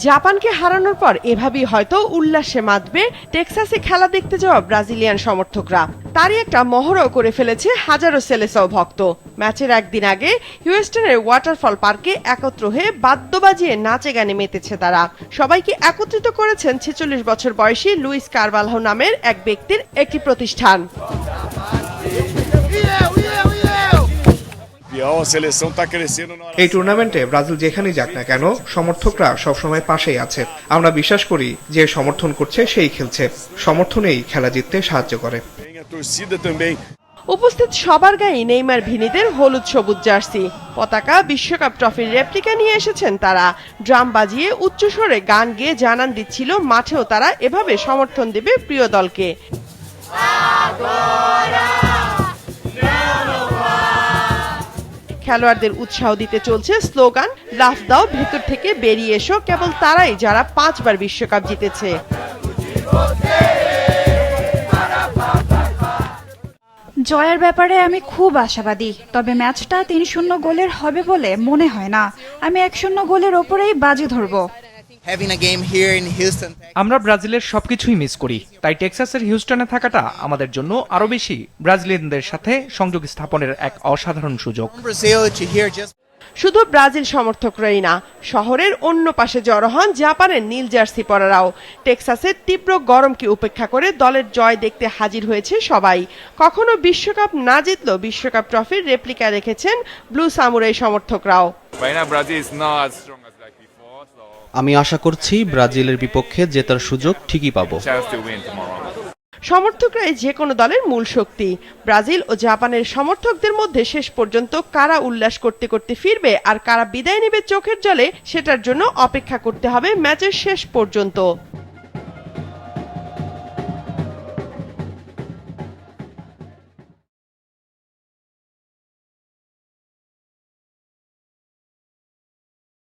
জাপানকে হারানোর পর এভাবেই হয়তো উল্লাসে মাতবে টেক্সাসে খেলা দেখতে যাওয়া ব্রাজিলিয়ান সমর্থকরা। তারই একটা মহড়াও করে ফেলেছে হাজারো সেলেসাও ভক্ত। ম্যাচের একদিন আগে হিউস্টনের ওয়াটারফল পার্কে একত্র হয়ে বাদ্য বাজিয়ে নাচে গানে মেতেছে তারা। সবাইকে একত্রিত করেছেন ৪৬ বছর বয়সী লুইস কারভালহো নামের এক ব্যক্তির একটি প্রতিষ্ঠান। এই টুর্নামেন্টে ব্রাজিল যেখানেই যাক না কেন সমর্থকরা সবসময় পাশেই আছে। আমরা বিশ্বাস করি যে সমর্থন করছে সেই খেলছে, সমর্থনেই খেলা জিততে সাহায্য করে। উপস্থিত সবার গায়ে নেইমার ভিনিদের হলুদ সবুজ জার্সি, পতাকা, বিশ্বকাপ ট্রফির রেপ্লিকা নিয়ে এসেছেন তারা। ড্রাম বাজিয়ে উচ্চস্বরে গান গেয়ে জানান দিচ্ছিল মাঠেও তারা এভাবে সমর্থন দেবে প্রিয় দলকে। খেলোয়াড়দের উৎসাহ দিতে চলছে স্লোগান, লাফ দাও, ভেতর থেকে বেরিয়ে এসো, কেবল তারাই যারা 5 বার বিশ্বকাপ জিতেছে। জয়ের ব্যাপারে আমি খুব আশাবাদী, তবে ম্যাচটা ৩-০ গোলের হবে বলে মনে হয় না। আমি ১-০ গোলের ওপরেই বাজি ধরব। আমরা ব্রাজিলের সবকিছুই মিস করি, তাই টেক্সাসের হিউস্টনে থাকাটা আমাদের জন্য আরো বেশি ব্রাজিলিয়ানদের সাথে সংযোগ স্থাপনের এক অসাধারণ সুযোগ। শুধু ব্রাজিল সমর্থকরাই না, শহরের অন্য পাশে জড়ো হন জাপানের নীল জার্সি পরারাও। টেক্সাসের তীব্র গরমকে উপেক্ষা করে দলের জয় দেখতে হাজির হয়েছে সবাই। কখনো বিশ্বকাপ না জিতলেও বিশ্বকাপ ট্রফির রেপ্লিকা রেখেছেন ব্লু সামুরাই সমর্থকরাও। আমি আশা করছি ব্রাজিলের বিপক্ষে জেতার সুযোগ ঠিকই পাবো। সমর্থকরাই যে কোনো দলের মূল শক্তি। ব্রাজিল ও জাপানের সমর্থকদের মধ্যে শেষ পর্যন্ত কারা উল্লাস করতে করতে ফিরবে আর কারা বিদায় নেবে চোখের জলে, সেটার জন্য অপেক্ষা করতে হবে ম্যাচের শেষ পর্যন্ত।